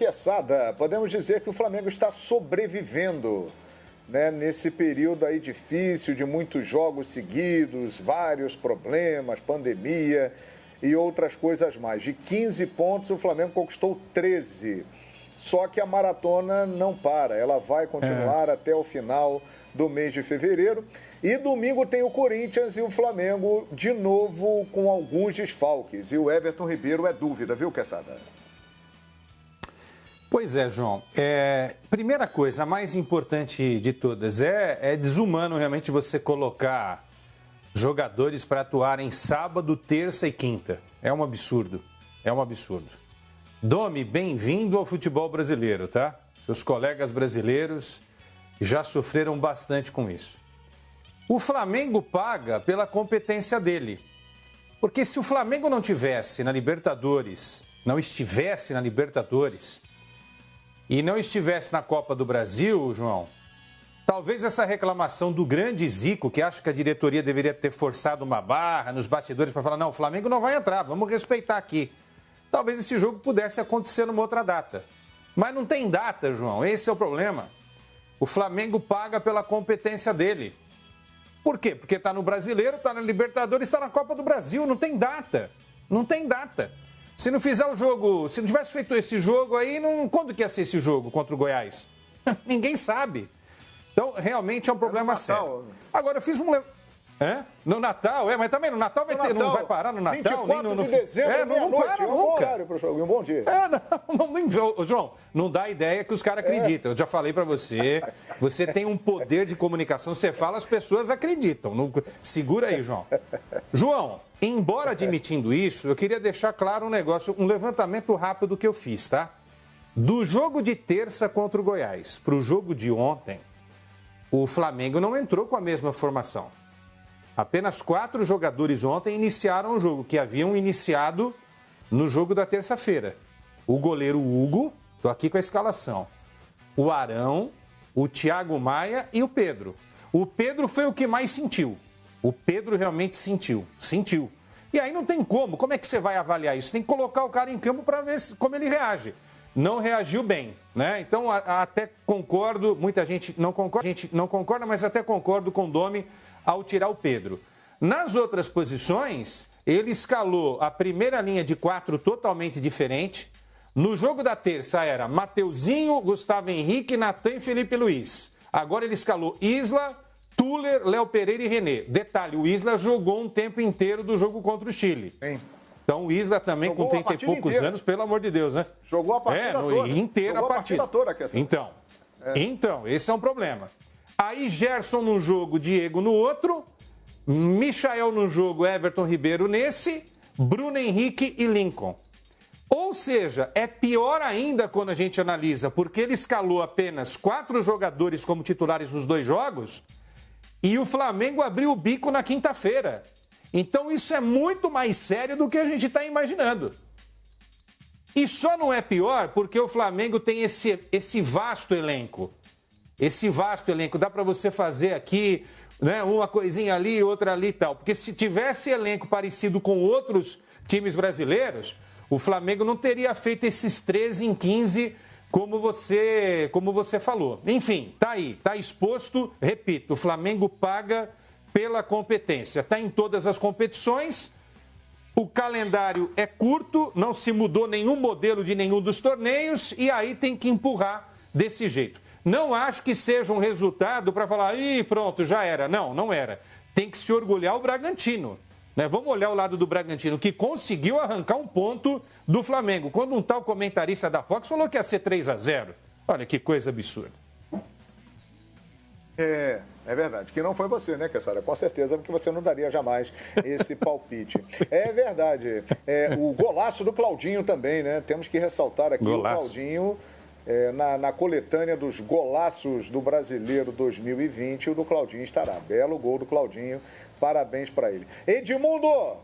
Quesada, podemos dizer que o Flamengo está sobrevivendo, né, nesse período aí difícil, de muitos jogos seguidos, vários problemas, pandemia e outras coisas mais. De 15 pontos, o Flamengo conquistou 13. Só que a maratona não para, ela vai continuar até o final do mês de fevereiro. E domingo tem o Corinthians e o Flamengo de novo com alguns desfalques. E o Everton Ribeiro é dúvida, viu, Quesada? Pois é, João. Primeira coisa, a mais importante de todas, é desumano realmente você colocar jogadores para atuarem sábado, terça e quinta. É um absurdo. É um absurdo. Domi, bem-vindo ao futebol brasileiro, tá? Seus colegas brasileiros já sofreram bastante com isso. O Flamengo paga pela competência dele. Porque se o Flamengo não estivesse na Libertadores e não estivesse na Copa do Brasil, João, talvez essa reclamação do grande Zico, que acha que a diretoria deveria ter forçado uma barra nos bastidores para falar, não, o Flamengo não vai entrar, vamos respeitar aqui. Talvez esse jogo pudesse acontecer numa outra data. Mas não tem data, João, esse é o problema. O Flamengo paga pela competência dele. Por quê? Porque está no Brasileiro, está na Libertadores, está na Copa do Brasil, não tem data. Não tem data. Se não fizer o jogo, se não tivesse feito esse jogo aí, quando que ia ser esse jogo contra o Goiás? Ninguém sabe. Então, realmente é um problema sério. Agora, eu fiz um... No Natal, mas também no Natal vai ter, não vai parar no Natal. 24 de dezembro, não para nunca. Um bom horário para o jogo, um bom dia. João, não dá ideia que os caras acreditam. Eu já falei para você, você tem um poder de comunicação, você fala, as pessoas acreditam. Segura aí, João. João, embora admitindo isso, eu queria deixar claro um negócio, um levantamento rápido que eu fiz, tá? Do jogo de terça contra o Goiás para o jogo de ontem, o Flamengo não entrou com a mesma formação. Apenas 4 jogadores ontem iniciaram o jogo, que haviam iniciado no jogo da terça-feira. O goleiro Hugo, estou aqui com a escalação. O Arão, o Thiago Maia e o Pedro. O Pedro foi o que mais sentiu. O Pedro realmente sentiu. E aí não tem como. Como é que você vai avaliar isso? Tem que colocar o cara em campo para ver como ele reage. Não reagiu bem, né? Então, até concordo, muita gente não concorda, mas até concordo com o Domi ao tirar o Pedro. Nas outras posições, ele escalou a primeira linha de 4 totalmente diferente. No jogo da terça era Mateuzinho, Gustavo Henrique, Natan e Felipe Luiz. Agora ele escalou Isla, Tuller, Léo Pereira e René. Detalhe, o Isla jogou um tempo inteiro do jogo contra o Chile. Sim. Então o Isla também, jogou com 30 e poucos inteira. Anos, pelo amor de Deus, né? Jogou a partida toda. Inteira a partida toda. Então, esse é um problema. Aí Gerson num jogo, Diego no outro, Michael no jogo, Everton Ribeiro nesse, Bruno Henrique e Lincoln. Ou seja, é pior ainda quando a gente analisa, porque ele escalou apenas 4 jogadores como titulares nos 2 jogos e o Flamengo abriu o bico na quinta-feira. Então isso é muito mais sério do que a gente está imaginando. E só não é pior porque o Flamengo tem esse vasto elenco. Esse vasto elenco, dá para você fazer aqui, né, uma coisinha ali, outra ali e tal. Porque se tivesse elenco parecido com outros times brasileiros, o Flamengo não teria feito esses 13 em 15 como você falou. Enfim, tá aí, tá exposto. Repito, o Flamengo paga pela competência. Está em todas as competições, o calendário é curto, não se mudou nenhum modelo de nenhum dos torneios e aí tem que empurrar desse jeito. Não acho que seja um resultado para falar, pronto, já era. Não, não era. Tem que se orgulhar o Bragantino. Né? Vamos olhar o lado do Bragantino, que conseguiu arrancar um ponto do Flamengo. Quando um tal comentarista da Fox falou que ia ser 3-0. Olha que coisa absurda. É verdade. Que não foi você, né, Quesada? Com certeza, porque você não daria jamais esse palpite. É verdade. O golaço do Claudinho também, né? Temos que ressaltar aqui o Claudinho. Na coletânea dos golaços do Brasileiro 2020, o do Claudinho estará. Belo gol do Claudinho, parabéns para ele. Edmundo,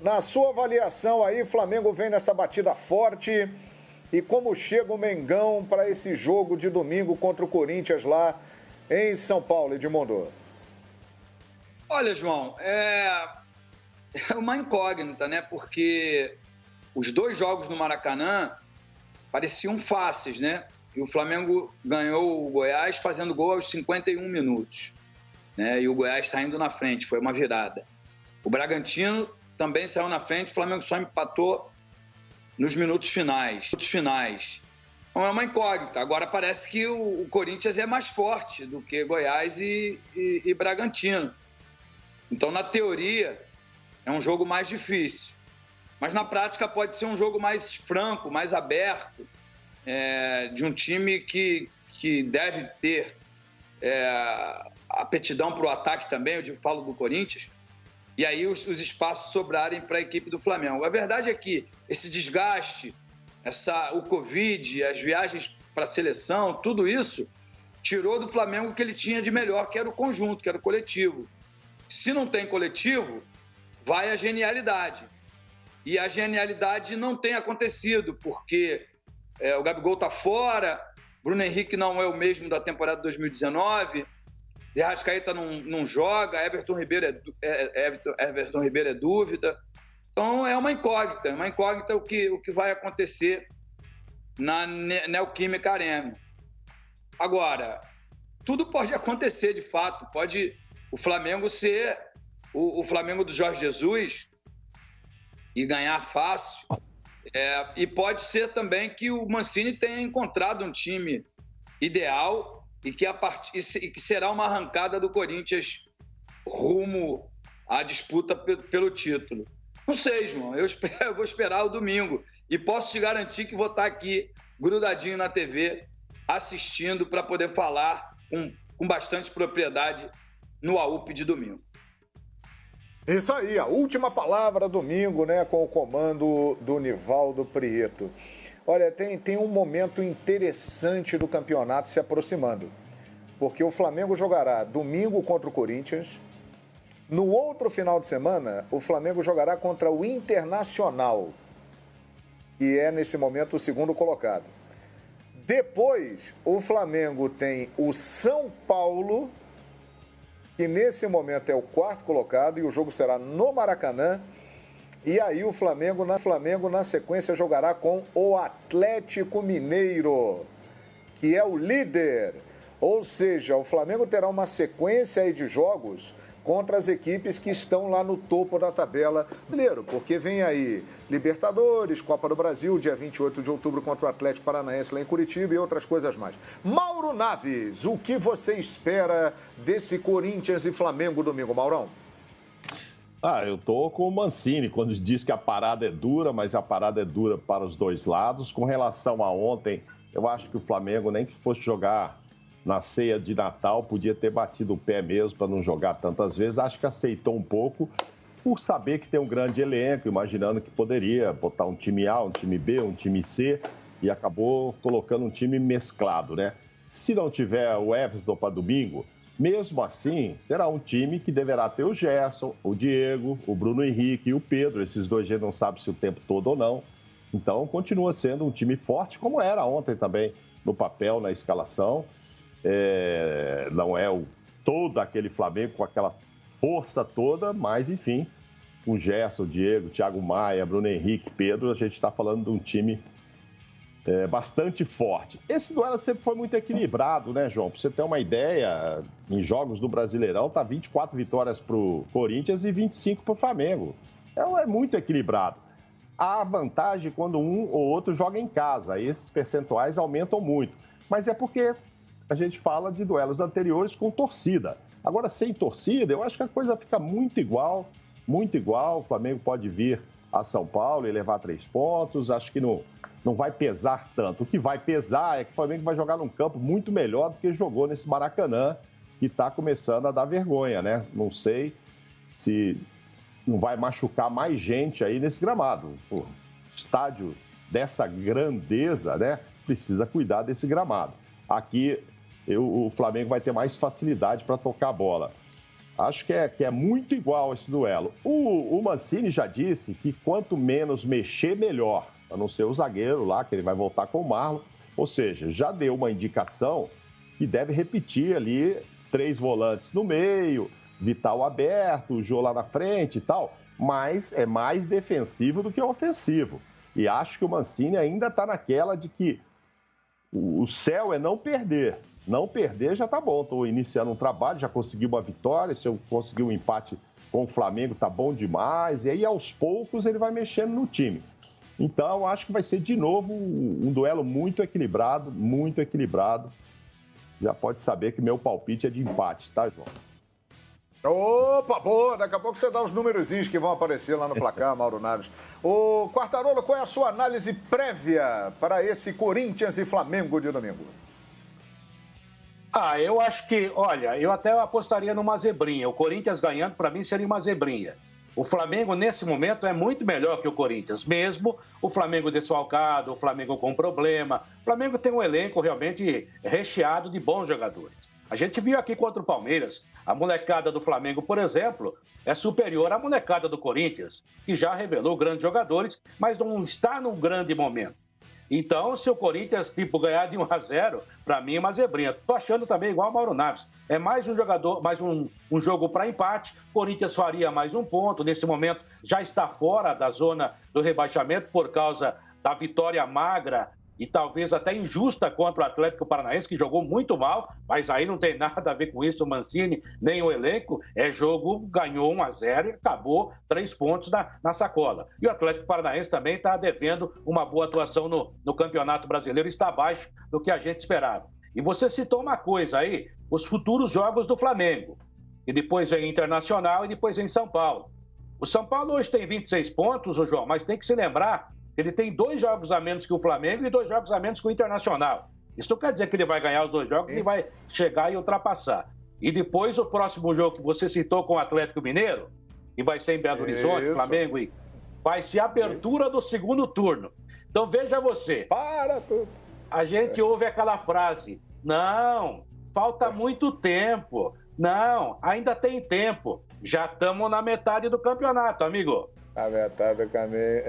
na sua avaliação aí, o Flamengo vem nessa batida forte e como chega o Mengão para esse jogo de domingo contra o Corinthians lá em São Paulo, Edmundo? Olha, João, é uma incógnita, né? Porque os 2 jogos no Maracanã pareciam fáceis, né? E o Flamengo ganhou o Goiás fazendo gol aos 51 minutos, né? E o Goiás saindo na frente, foi uma virada. O Bragantino também saiu na frente, o Flamengo só empatou nos minutos finais. Então é uma incógnita. Agora parece que o Corinthians é mais forte do que Goiás e Bragantino. Então, na teoria, é um jogo mais difícil. Mas na prática pode ser um jogo mais franco, mais aberto, de um time que deve ter aptidão para o ataque também, eu falo do Corinthians, e aí os espaços sobrarem para a equipe do Flamengo. A verdade é que esse desgaste, o Covid, as viagens para a seleção, tudo isso tirou do Flamengo o que ele tinha de melhor, que era o conjunto, que era o coletivo. Se não tem coletivo, vai a genialidade. E a genialidade não tem acontecido, porque o Gabigol está fora, Bruno Henrique não é o mesmo da temporada de 2019, De Arrascaeta não joga, Everton Ribeiro é dúvida. Então é uma incógnita o que vai acontecer na Neoquímica Arena. Agora, tudo pode acontecer de fato, pode o Flamengo ser o Flamengo do Jorge Jesus e ganhar fácil, e pode ser também que o Mancini tenha encontrado um time ideal e que será uma arrancada do Corinthians rumo à disputa pelo título. Não sei, João, eu vou esperar o domingo e posso te garantir que vou estar aqui grudadinho na TV assistindo para poder falar com bastante propriedade no AUP de domingo. Isso aí, a última palavra domingo, né, com o comando do Nivaldo Prieto. Olha, tem um momento interessante do campeonato se aproximando, porque o Flamengo jogará domingo contra o Corinthians. No outro final de semana, o Flamengo jogará contra o Internacional, que é, nesse momento, o segundo colocado. Depois, o Flamengo tem o São Paulo, que nesse momento é o quarto colocado, e o jogo será no Maracanã. E aí o Flamengo na sequência jogará com o Atlético Mineiro, que é o líder. Ou seja, o Flamengo terá uma sequência aí de jogos contra as equipes que estão lá no topo da tabela brasileira, porque vem aí Libertadores, Copa do Brasil, dia 28 de outubro contra o Atlético Paranaense lá em Curitiba e outras coisas mais. Mauro Naves, o que você espera desse Corinthians e Flamengo domingo, Maurão? Eu tô com o Mancini, quando diz que a parada é dura, mas a parada é dura para os dois lados. Com relação a ontem, eu acho que o Flamengo, nem que fosse jogar na ceia de Natal, podia ter batido o pé mesmo para não jogar tantas vezes. Acho que aceitou um pouco por saber que tem um grande elenco, imaginando que poderia botar um time A, um time B, um time C, e acabou colocando um time mesclado, né? Se não tiver o Everton para domingo, mesmo assim, será um time que deverá ter o Gerson, o Diego, o Bruno Henrique e o Pedro. Esses dois já não sabem se o tempo todo ou não. Então, continua sendo um time forte, como era ontem também, no papel, na escalação. Não é todo aquele Flamengo com aquela força toda, mas enfim, com Gerson, Diego, Thiago Maia, Bruno Henrique, Pedro, a gente está falando de um time bastante forte. Esse duelo sempre foi muito equilibrado, né, João? Para você ter uma ideia, em jogos do Brasileirão tá 24 vitórias para o Corinthians e 25 para o Flamengo. Então é muito equilibrado. Há vantagem quando um ou outro joga em casa, esses percentuais aumentam muito, mas é porque a gente fala de duelos anteriores com torcida. Agora, sem torcida, eu acho que a coisa fica muito igual, muito igual. O Flamengo pode vir a São Paulo e levar 3 pontos. Acho que não vai pesar tanto. O que vai pesar é que o Flamengo vai jogar num campo muito melhor do que jogou nesse Maracanã, que está começando a dar vergonha, né? Não sei se não vai machucar mais gente aí nesse gramado. Pô, estádio dessa grandeza, né? Precisa cuidar desse gramado. Aqui o Flamengo vai ter mais facilidade para tocar a bola. Acho que é muito igual esse duelo. O Mancini já disse que quanto menos mexer, melhor. A não ser o zagueiro lá, que ele vai voltar com o Marlon. Ou seja, já deu uma indicação que deve repetir ali 3 volantes no meio, Vital aberto, o Jô lá na frente e tal. Mas é mais defensivo do que ofensivo. E acho que o Mancini ainda está naquela de que o céu é não perder. Não perder já está bom. Estou iniciando um trabalho, já consegui uma vitória. Se eu conseguir um empate com o Flamengo, tá bom demais. E aí, aos poucos, ele vai mexendo no time. Então, acho que vai ser, de novo, um duelo muito equilibrado, muito equilibrado. Já pode saber que meu palpite é de empate, tá, João? Opa, boa! Daqui a pouco você dá os númerozinhos que vão aparecer lá no placar, Mauro Naves. Ô, Quartarolo, qual é a sua análise prévia para esse Corinthians e Flamengo de domingo? Eu acho que, olha, eu até apostaria numa zebrinha. O Corinthians ganhando, para mim, seria uma zebrinha. O Flamengo, nesse momento, é muito melhor que o Corinthians. Mesmo o Flamengo desfalcado, o Flamengo com problema. O Flamengo tem um elenco realmente recheado de bons jogadores. A gente viu aqui contra o Palmeiras, a molecada do Flamengo, por exemplo, é superior à molecada do Corinthians, que já revelou grandes jogadores, mas não está num grande momento. Então, se o Corinthians, ganhar de 1-0, para mim é uma zebrinha. Tô achando também igual o Mauro Naves. É mais um jogador, mais um jogo para empate. O Corinthians faria mais um ponto. Nesse momento, já está fora da zona do rebaixamento por causa da vitória magra e talvez até injusta contra o Atlético Paranaense, que jogou muito mal, mas aí não tem nada a ver com isso o Mancini, nem o elenco. Ganhou 1-0 e acabou 3 pontos na sacola. E o Atlético Paranaense também está devendo uma boa atuação no Campeonato Brasileiro, está abaixo do que a gente esperava. E você citou uma coisa aí, os futuros jogos do Flamengo, e depois vem Internacional e depois vem São Paulo. O São Paulo hoje tem 26 pontos, João, mas tem que se lembrar, ele tem 2 jogos a menos que o Flamengo e 2 jogos a menos que o Internacional. Isso não quer dizer que ele vai ganhar os 2 jogos e vai chegar e ultrapassar. E depois o próximo jogo que você citou com o Atlético Mineiro, que vai ser em Belo Horizonte, Flamengo, e vai ser a abertura do segundo turno. Então veja você. Para tudo. A gente ouve aquela frase, não, falta muito tempo. Não, ainda tem tempo. Já estamos na metade do campeonato, amigo. A metade do caminho.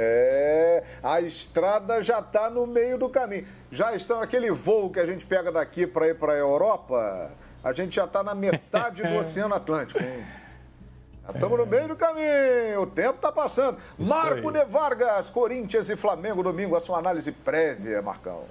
A estrada já está no meio do caminho. Já está naquele voo que a gente pega daqui para ir para a Europa. A gente já está na metade do Oceano Atlântico, hein? Já estamos no meio do caminho. O tempo está passando. Isso Marco aí. De Vargas, Corinthians e Flamengo domingo. A sua análise prévia, Marcão.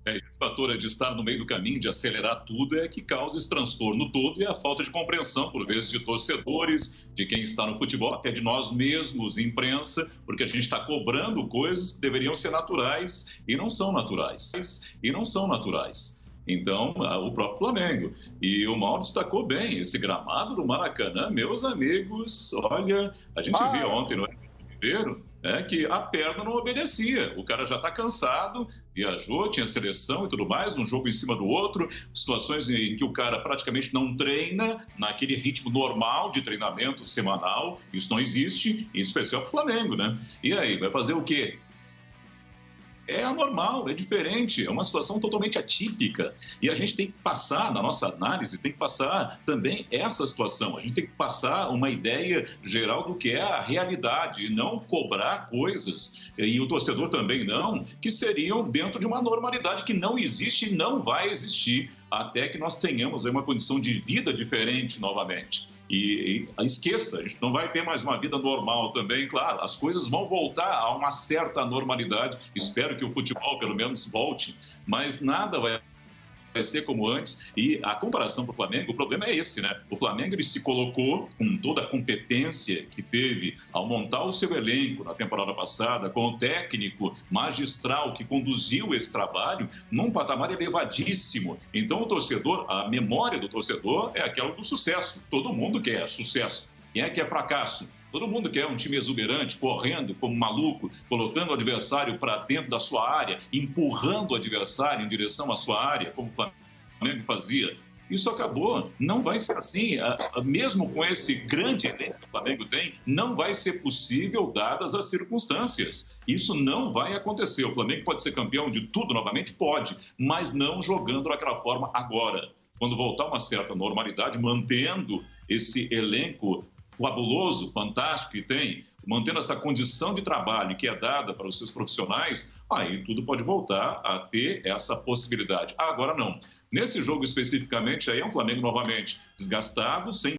Esse fator de estar no meio do caminho, de acelerar tudo, é que causa esse transtorno todo e a falta de compreensão, por vezes, de torcedores, de quem está no futebol, até de nós mesmos, imprensa, porque a gente está cobrando coisas que deveriam ser naturais e não são naturais. Então, o próprio Flamengo. E o Mauro destacou bem, esse gramado do Maracanã, meus amigos, olha, a gente viu ontem no Ribeiro, que a perna não obedecia. O cara já está cansado, viajou, tinha seleção e tudo mais, um jogo em cima do outro, situações em que o cara praticamente não treina naquele ritmo normal de treinamento semanal. Isso não existe, em especial para o Flamengo, né? E aí, vai fazer o quê? É anormal, é diferente, é uma situação totalmente atípica. E a gente tem que passar, na nossa análise, tem que passar também essa situação. A gente tem que passar uma ideia geral do que é a realidade, e não cobrar coisas, e o torcedor também não, que seriam dentro de uma normalidade que não existe e não vai existir, até que nós tenhamos aí uma condição de vida diferente novamente. E esqueça, a gente não vai ter mais uma vida normal também, claro, as coisas vão voltar a uma certa normalidade, espero que o futebol pelo menos volte, mas nada vai ser como antes. E a comparação para o Flamengo, o problema é esse, né? O Flamengo ele se colocou com toda a competência que teve ao montar o seu elenco na temporada passada, com o técnico magistral que conduziu esse trabalho num patamar elevadíssimo. Então o torcedor, a memória do torcedor é aquela do sucesso. Todo mundo quer sucesso. Quem é que é fracasso? Todo mundo quer um time exuberante, correndo como maluco, colocando o adversário para dentro da sua área, empurrando o adversário em direção à sua área, como o Flamengo fazia. Isso acabou. Não vai ser assim. Mesmo com esse grande elenco que o Flamengo tem, não vai ser possível, dadas as circunstâncias. Isso não vai acontecer. O Flamengo pode ser campeão de tudo novamente? Pode, mas não jogando daquela forma agora. Quando voltar uma certa normalidade, mantendo esse elenco fabuloso, fantástico que tem, mantendo essa condição de trabalho que é dada para os seus profissionais, aí tudo pode voltar a ter essa possibilidade. Agora não. Nesse jogo especificamente, aí é um Flamengo novamente desgastado, sem